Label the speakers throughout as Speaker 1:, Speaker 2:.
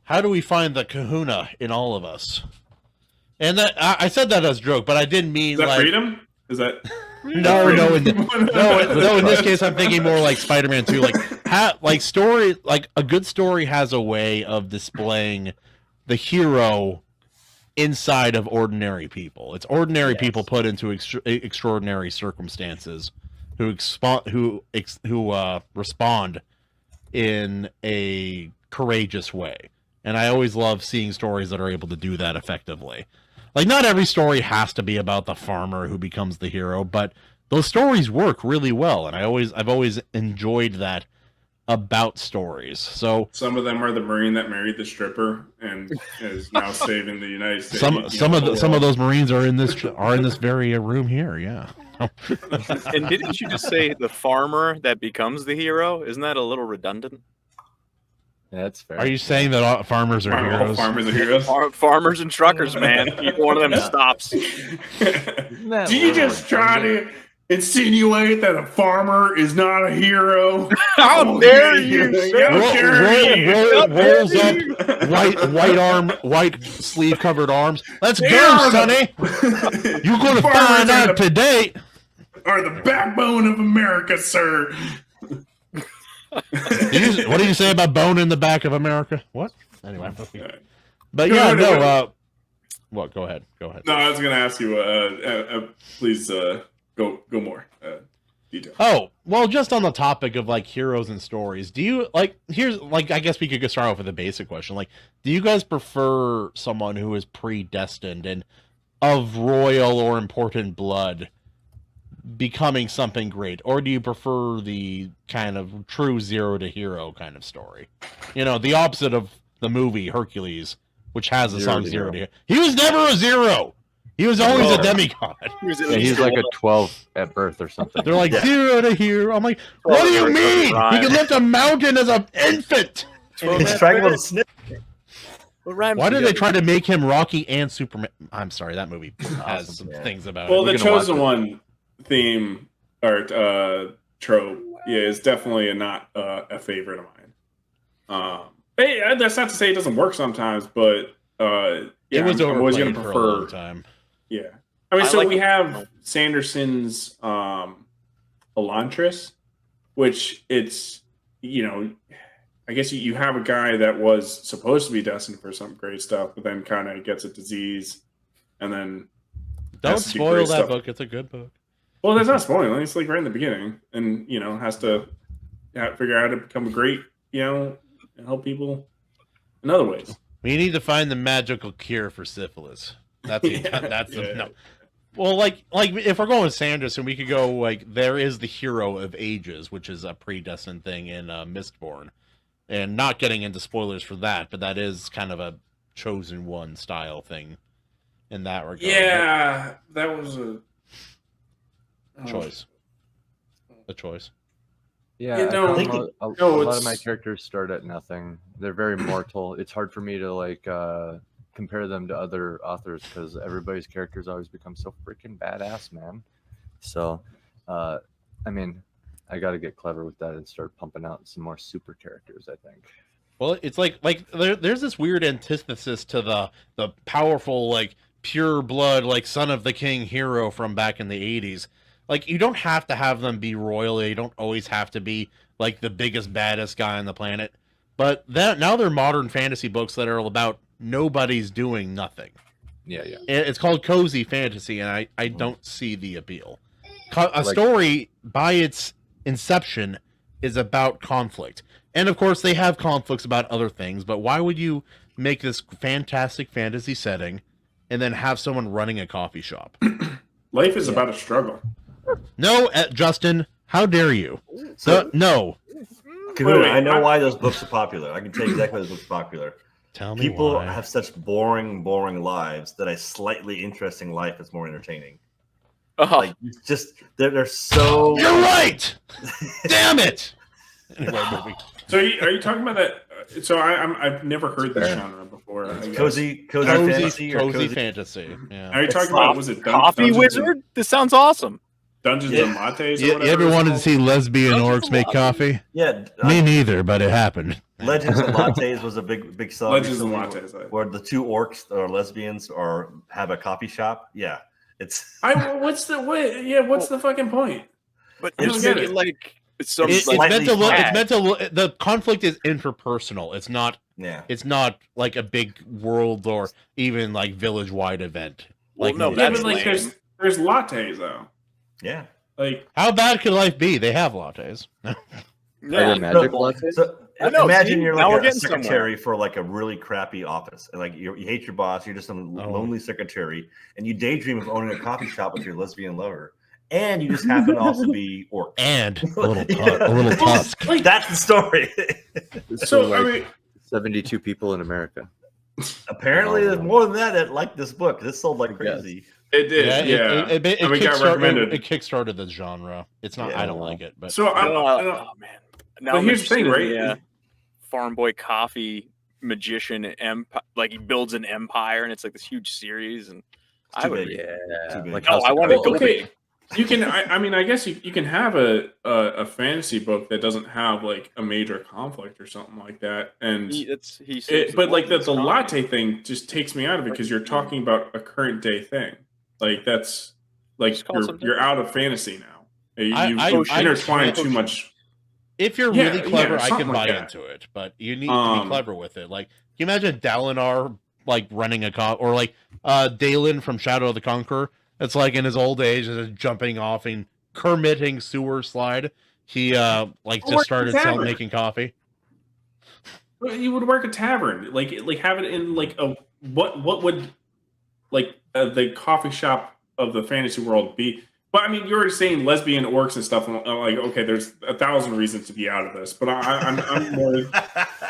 Speaker 1: How do we find the kahuna in all of us? And that I said that as a joke, but I didn't mean
Speaker 2: Is that
Speaker 1: like
Speaker 2: freedom? Is that
Speaker 1: no. In this case, I'm thinking more like Spider-Man 2. Like story, like a good story has a way of displaying the hero inside of ordinary people. It's ordinary people put into extraordinary circumstances who respond in a courageous way. And I always love seeing stories that are able to do that effectively. Like, not every story has to be about the farmer who becomes the hero, but those stories work really well, and I've always enjoyed that about stories. So
Speaker 2: some of them are the Marine that married the stripper and is now saving the United States.
Speaker 1: Some of those Marines are in this very room here. Yeah.
Speaker 3: And didn't you just say the farmer that becomes the hero? Isn't that a little redundant?
Speaker 4: Yeah, that's fair.
Speaker 1: Are you saying that all farmers are heroes?
Speaker 2: Farmers are heroes.
Speaker 3: Farmers and truckers, man. One of them stops.
Speaker 2: Do you just try to insinuate that a farmer is not a hero?
Speaker 3: How dare you?
Speaker 1: Rolls up, white sleeve covered arms. Let's go, Sonny. You're going to find out today.
Speaker 2: Are the backbone of America, sir.
Speaker 1: What did you say about bone in the back of America? What? Anyway, but yeah, no. What? Go ahead.
Speaker 2: No, I was going to ask you. Please go more detail.
Speaker 1: Oh well, just on the topic of like heroes and stories. Do you like? Here's like I guess we could start off with a basic question. Like, do you guys prefer someone who is predestined and of royal or important blood becoming something great, or do you prefer the kind of true zero to hero kind of story? You know, the opposite of the movie Hercules, which has a song Zero to Hero. He was never a zero. He was always a demigod.
Speaker 4: He's like a 12 at birth or something.
Speaker 1: They're like zero to hero. I'm like, what do you mean? He can lift a mountain as an infant. Why did they try to make him Rocky and Superman? I'm sorry, that movie has some things about it.
Speaker 2: Well, the Chosen One theme or trope, is definitely not a favorite of mine. Hey, that's not to say it doesn't work sometimes, but
Speaker 1: it was
Speaker 2: I'm always going to
Speaker 1: for
Speaker 2: prefer.
Speaker 1: a long time.
Speaker 2: Yeah, I mean, we have Sanderson's Elantris, which it's I guess you have a guy that was supposed to be destined for some great stuff, but then kind of gets a disease, and then
Speaker 1: don't spoil that book. It's a good book.
Speaker 2: Well, that's not spoiling. It's like right in the beginning, and has to figure out how to become great, and help people in other ways.
Speaker 1: We need to find the magical cure for syphilis. That's no. Well, like if we're going with Sanderson, we could go like there is the hero of ages, which is a predestined thing in Mistborn, and not getting into spoilers for that, but that is kind of a chosen one style thing in that regard.
Speaker 2: Yeah, that was a
Speaker 1: choice. A choice.
Speaker 4: Yeah, a lot of my characters start at nothing. They're very mortal. It's hard for me to like compare them to other authors because everybody's characters always become so freaking badass, man. So, I mean, I got to get clever with that and start pumping out some more super characters, I think.
Speaker 1: Well, it's like there's this weird antithesis to the powerful, like, pure blood, like, son of the king hero from back in the 80s. Like, you don't have to have them be royal. You don't always have to be, like, the biggest, baddest guy on the planet. But now they're modern fantasy books that are about nobody's doing nothing.
Speaker 4: Yeah.
Speaker 1: It's called cozy fantasy, and I don't see the appeal. A story, by its inception, is about conflict. And, of course, they have conflicts about other things, but why would you make this fantastic fantasy setting and then have someone running a coffee shop?
Speaker 2: Life is about a struggle.
Speaker 1: No, Justin, how dare you? No.
Speaker 5: Kahuna, I know why those books are popular. I can tell you exactly why those books are popular.
Speaker 1: Tell me
Speaker 5: People
Speaker 1: why.
Speaker 5: have such boring lives that a slightly interesting life is more entertaining.
Speaker 3: Oh.
Speaker 5: Like, just they're so.
Speaker 1: You're right. Damn it. Anyway,
Speaker 2: so are you talking about that? So I've never heard this genre before.
Speaker 5: Cozy fantasy.
Speaker 1: Cozy fantasy. Yeah.
Speaker 2: Are you talking about? Was it
Speaker 3: Coffee Wizard? This sounds awesome.
Speaker 2: Dungeons and Lattes.
Speaker 1: You ever wanted to see lesbian orcs make coffee?
Speaker 5: Yeah,
Speaker 1: me neither, but it happened.
Speaker 5: Legends and Lattes was a big song.
Speaker 2: Legends and Lattes,
Speaker 5: where the two orcs or lesbians have a coffee shop. Yeah, it's.
Speaker 2: What's the fucking point?
Speaker 3: But
Speaker 2: I don't get it.
Speaker 3: like
Speaker 1: It's meant to look. It's meant to look. The conflict is interpersonal. It's not.
Speaker 5: Yeah.
Speaker 1: It's not like a big world or even like village-wide event.
Speaker 3: Well,
Speaker 1: Like,
Speaker 3: no, that's
Speaker 2: like
Speaker 3: lame.
Speaker 2: there's lattes though.
Speaker 5: Yeah.
Speaker 2: Like,
Speaker 1: how bad could life be? They have lattes.
Speaker 4: Are there magic lattes?
Speaker 5: So
Speaker 3: I know,
Speaker 5: imagine
Speaker 3: see,
Speaker 5: you're
Speaker 3: now we're
Speaker 5: like a
Speaker 3: getting
Speaker 5: secretary for like a really crappy office, and like you hate your boss. You're just some lonely secretary, and you daydream of owning a coffee shop with your lesbian lover, and you just happen to also be orc
Speaker 1: and a little tusk.
Speaker 2: like,
Speaker 5: that's the story.
Speaker 2: so I mean,
Speaker 4: 72 people in America.
Speaker 5: Apparently, there's more than that like this book. This sold like crazy.
Speaker 2: it did. Yeah,
Speaker 1: It
Speaker 2: got recommended.
Speaker 1: It kickstarted the genre. It's not.
Speaker 5: Yeah.
Speaker 1: I don't like it, but
Speaker 2: So I don't.
Speaker 3: Oh man! Now
Speaker 2: But
Speaker 3: I'm
Speaker 2: here's the thing,
Speaker 3: interested in
Speaker 2: right?
Speaker 3: the, Farm Boy Coffee magician empire. Like he builds an empire, and it's like this huge series. And I would,
Speaker 5: Too big.
Speaker 4: like
Speaker 3: oh, I want to
Speaker 2: Well,
Speaker 3: go
Speaker 2: okay.
Speaker 3: big.
Speaker 2: You can. I mean, I guess you can have a fantasy book that doesn't have like a major conflict or something like that, and but like the latte thing just takes me out of it because you're talking about a current day thing. Like that's like you're out of fantasy now. You've intertwined too much.
Speaker 1: If you're really clever, I can
Speaker 2: something
Speaker 1: buy
Speaker 2: like that.
Speaker 1: into it. But you need to be clever with it. Like, can you imagine Dalinar like running or like Dalen from Shadow of the Conqueror? It's like in his old age, jumping off and Kermitting sewer slide. He just started making coffee.
Speaker 2: You would work a tavern, like have it in like a what would like the coffee shop of the fantasy world be? But I mean, you're saying lesbian orcs and stuff. I'm like, okay, there's 1,000 reasons to be out of this, but I'm more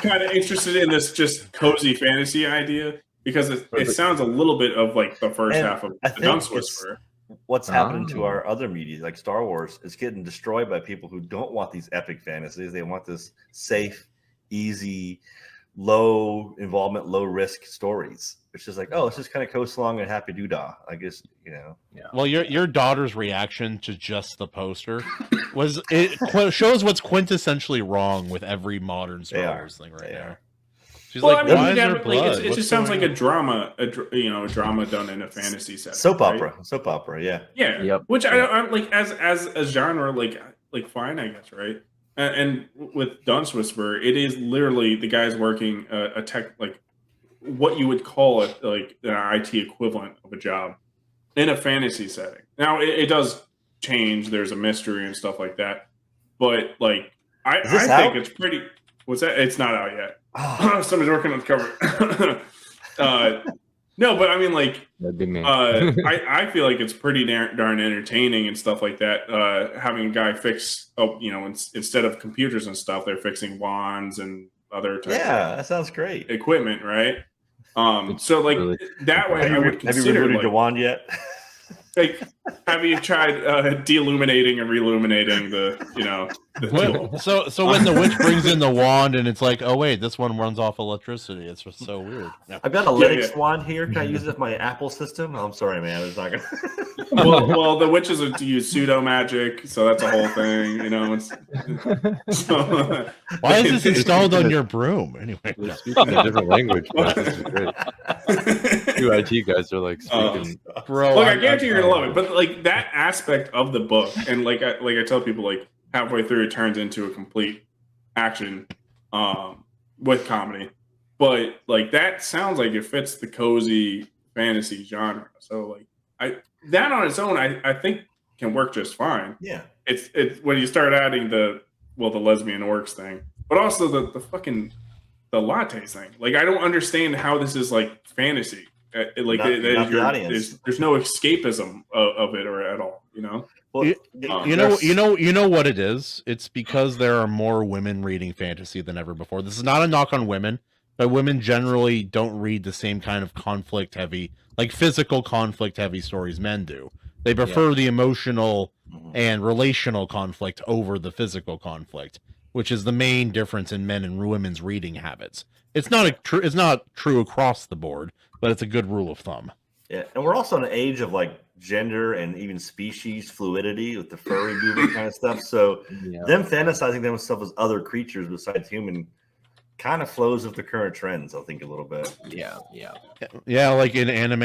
Speaker 2: kind of interested in this just cozy fantasy idea because it sounds a little bit of like the first half of the Dunce Whisperer.
Speaker 5: What's happening to our other media, like Star Wars, is getting destroyed by people who don't want these epic fantasies. They want this safe, easy, low involvement, low risk stories. It's just like, oh, it's just kind of coast along and happy doodah. I guess, Yeah.
Speaker 1: Well, your daughter's reaction to just the poster shows what's quintessentially wrong with every modern Star Wars thing right now. She's like, why is there blood?
Speaker 2: It just sounds like a drama, a drama done in a fantasy setting.
Speaker 5: Soap opera, yeah.
Speaker 2: Yeah.
Speaker 4: Yep.
Speaker 2: Which I'm like as a genre, like fine, I guess, right? And with Dunce Whisperer, it is literally the guy's working a tech, like what you would call it, like an IT equivalent of a job in a fantasy setting. Now it does change. There's a mystery and stuff like that, but like I think it's pretty. What's that? It's not out yet. Somebody's working on the cover. No, but I mean, like,
Speaker 4: that'd be me.
Speaker 2: I feel like it's pretty darn entertaining and stuff like that. Having a guy fix, instead of computers and stuff, they're fixing wands and other types
Speaker 5: that sounds great.
Speaker 2: Equipment, right? So like
Speaker 4: really,
Speaker 2: that way, I would consider.
Speaker 5: Have you rebooted your wand yet?
Speaker 2: Like, have you tried deluminating and reluminating the tool?
Speaker 1: So when the witch brings in the wand and it's like, oh wait, this one runs off electricity. It's just so weird. No.
Speaker 5: I've got a Linux wand here. Can I use it with my Apple system? Oh, I'm sorry, man. It's not gonna.
Speaker 2: well, the witches are to use pseudo magic, so that's a whole thing.
Speaker 1: Why is this installed on your broom anyway?
Speaker 4: We're speaking a different language, but this is great. Two IT guys are like speaking.
Speaker 1: Bro,
Speaker 2: look, I guarantee you're gonna love it. But like that aspect of the book, and like I tell people, like halfway through, it turns into a complete action with comedy. But like that sounds like it fits the cozy fantasy genre. So like that on its own, I think can work just fine.
Speaker 5: Yeah,
Speaker 2: it's when you start adding the lesbian orcs thing, but also the fucking the lattes thing. Like I don't understand how this is like fantasy. There's no escapism of it or at all.
Speaker 5: Well,
Speaker 1: you know what it is. It's because there are more women reading fantasy than ever before. This is not a knock on women, but women generally don't read the same kind of conflict heavy, like physical conflict heavy stories men do. They prefer the emotional and relational conflict over the physical conflict, which is the main difference in men and women's reading habits. It's not true across the board, but it's a good rule of thumb.
Speaker 5: Yeah, and we're also in an age of like gender and even species fluidity with the furry movement kind of stuff. So them fantasizing themselves as other creatures besides human kind of flows with the current trends, I think, a little bit.
Speaker 1: Yeah, like in anime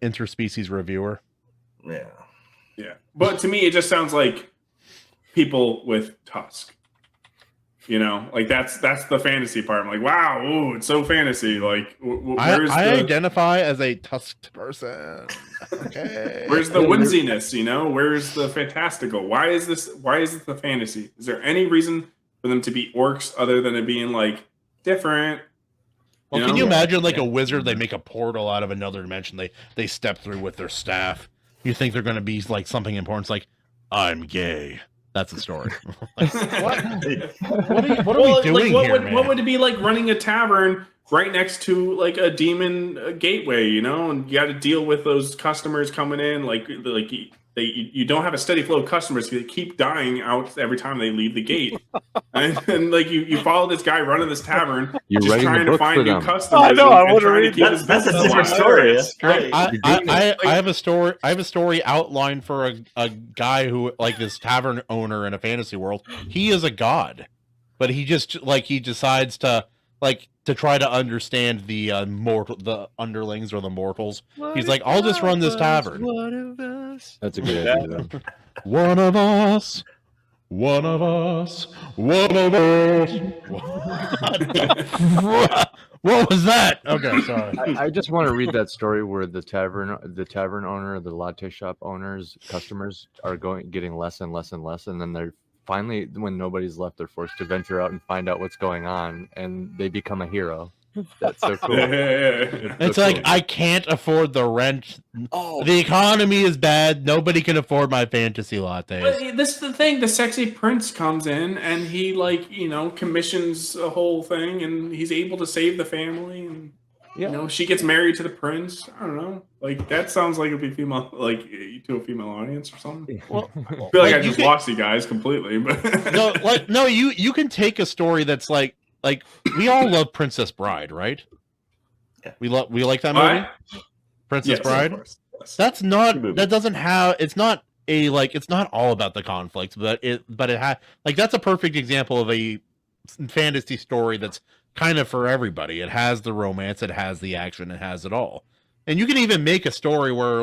Speaker 1: interspecies reviewer.
Speaker 2: Yeah. But to me, it just sounds like people with tusk. You know, like that's the fantasy part. I'm like, wow, ooh, it's so fantasy. Like,
Speaker 1: I identify as a tusked person. Okay.
Speaker 2: Where's the whimsiness? You know, where's the fantastical? Why is this the fantasy? Is there any reason for them to be orcs other than it being like different?
Speaker 1: Well, can you imagine like a wizard? They make a portal out of another dimension. They step through with their staff. You think they're going to be like something important? It's like, I'm gay. That's the story. Like, what are we doing here, man?
Speaker 2: What would it be like running a tavern right next to like a demon gateway? You know, and you got to deal with those customers coming in. Like you don't have a steady flow of customers. They keep dying out every time they leave the gate. and like you follow this guy running this tavern, just trying to find new customers.
Speaker 3: I know. I want to read
Speaker 5: that. That's a different story.
Speaker 1: I have a story. I have a story outlined for a guy who, like, this tavern owner in a fantasy world. He is a god, but he just he decides to try to understand the underlings or the mortals. He's like, I'll just run this tavern.
Speaker 3: One of us.
Speaker 4: That's a good idea.
Speaker 1: One of us. One of us. One of us. What was that? Okay, sorry.
Speaker 4: I just want to read that story where the tavern owner, the latte shop owners, customers are getting less and less and less, and then they're finally, when nobody's left, they're forced to venture out and find out what's going on, and they become a hero. That's so cool.
Speaker 1: It's like, I can't afford the rent. The economy is bad. Nobody can afford my fantasy lattes.
Speaker 2: But this is the thing. The sexy prince comes in and he commissions a whole thing, and he's able to save the family. And she gets married to the prince. I don't know. Like, that sounds like it'd be female, like to a female audience or something. Well, I feel like I just lost you guys completely. But
Speaker 1: you can take a story that's like we all love Princess Bride, right? Yeah. We like that movie, Princess Bride. Yes. That's not. That doesn't have. It's not it's not all about the conflict, but it has that's a perfect example of a fantasy story that's kind of for everybody. It has the romance, it has the action, it has it all. And you can even make a story where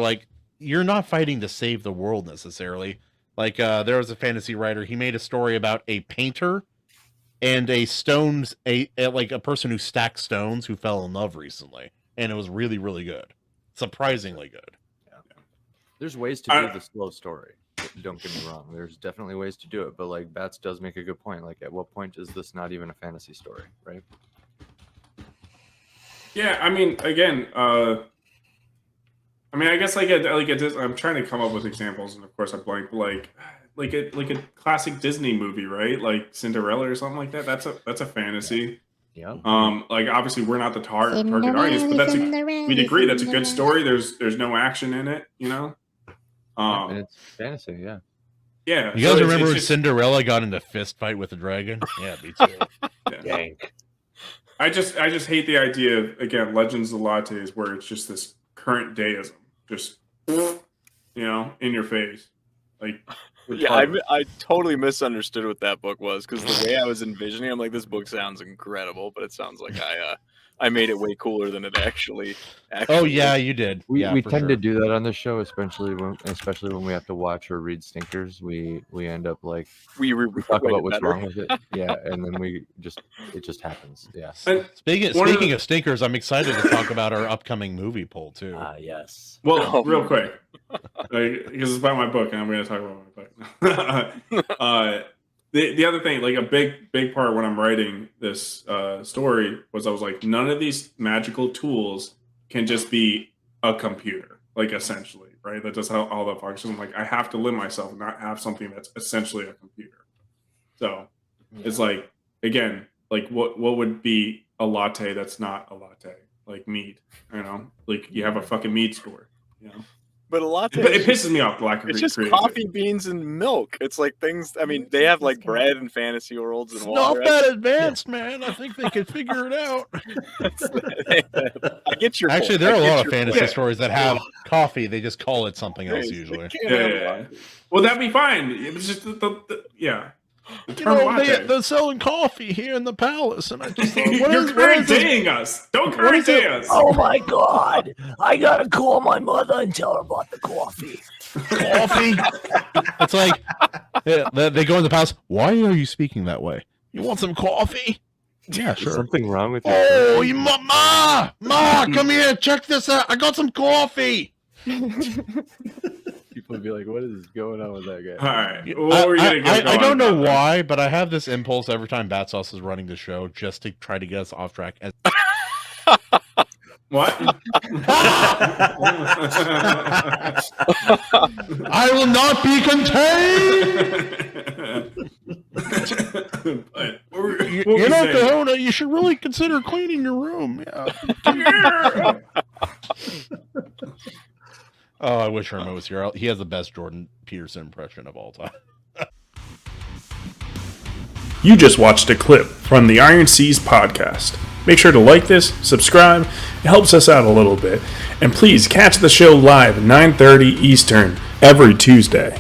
Speaker 1: you're not fighting to save the world necessarily. There was a fantasy writer. He made a story about a painter and a person who stacks stones who fell in love recently, and it was really, really good, surprisingly good.
Speaker 4: Yeah. There's ways to do the slow story. Don't get me wrong. There's definitely ways to do it, but Bats does make a good point. At what point is this not even a fantasy story, right?
Speaker 2: Yeah, I mean, again, I guess I'm trying to come up with examples, and of course I blank. Like a classic Disney movie, right? Like Cinderella or something like that. That's a fantasy.
Speaker 4: Yeah.
Speaker 2: Obviously we're not the target audience, but we'd agree that's a good story. There's no action in it, you know.
Speaker 4: And it's fantasy, yeah.
Speaker 2: Yeah.
Speaker 1: You guys remember when Cinderella got into a fist fight with a dragon? Yeah, me too.
Speaker 4: Yank.
Speaker 2: I just hate the idea of, again, Legends of Lattes, where it's just this current dayism, just in your face.
Speaker 3: I totally misunderstood what that book was, because the way I was envisioning, I'm like, this book sounds incredible, but it sounds like I made it way cooler than it actually
Speaker 1: Oh yeah, you did.
Speaker 4: We tend to do that on the show, especially when we have to watch or read stinkers. We end up we talk about what's wrong with it. Yeah, and then it just happens. Yeah.
Speaker 1: Speaking of stinkers, I'm excited to talk about our upcoming movie poll too.
Speaker 4: Yes.
Speaker 2: Well, real quick, because it's about my book, and I'm going to talk about my book. The other thing, a big part when I'm writing this story was I was like, none of these magical tools can just be a computer, essentially, right? That does all that functions. I'm like, I have to limit myself and not have something that's essentially a computer. So it's again, what would be a latte that's not a latte? Like mead, you have a fucking mead store,
Speaker 3: But a latte,
Speaker 2: But it pisses me off. Black
Speaker 3: it's just coffee, beans, and milk. It's like things. I mean, they have like bread and fantasy worlds and
Speaker 1: It's
Speaker 3: water.
Speaker 1: not that advanced, man. I think they could figure it out.
Speaker 3: I get your.
Speaker 1: Actually,
Speaker 3: point.
Speaker 1: there are
Speaker 3: I
Speaker 1: a
Speaker 3: get
Speaker 1: lot of
Speaker 3: your
Speaker 1: fantasy
Speaker 3: point.
Speaker 1: stories that have coffee. They just call it something else
Speaker 3: They
Speaker 1: usually.
Speaker 3: can't have
Speaker 2: Yeah. Well, that'd be fine. It was just yeah. The
Speaker 1: You
Speaker 2: term
Speaker 1: know,
Speaker 2: latte.
Speaker 1: they're selling coffee here in the palace, and I just thought,
Speaker 2: You're current-daying us. Don't current-day us.
Speaker 6: Oh my god! I gotta call my mother and tell her about the coffee.
Speaker 1: coffee? It's like they go in the palace. Why are you speaking that way? You want some coffee? Yeah, sure.
Speaker 4: Something wrong with you?
Speaker 1: Oh, you ma, come here, check this out. I got some coffee.
Speaker 4: People would be like, "What is going on with that guy?"
Speaker 2: All right. What were we gonna get
Speaker 1: I don't know
Speaker 2: going?
Speaker 1: why, but I have this impulse every time Bat Sauce is running the show just to try to get us off track.
Speaker 2: What?
Speaker 1: I will not be contained.
Speaker 2: But
Speaker 1: You know, Kahuna, you should really consider cleaning your room. Yeah. Oh, I wish Herman was here. He has the best Jordan Peterson impression of all time.
Speaker 2: You just watched a clip from the Iron Seas podcast. Make sure to like this, subscribe. It helps us out a little bit. And please catch the show live at 9:30 Eastern every Tuesday.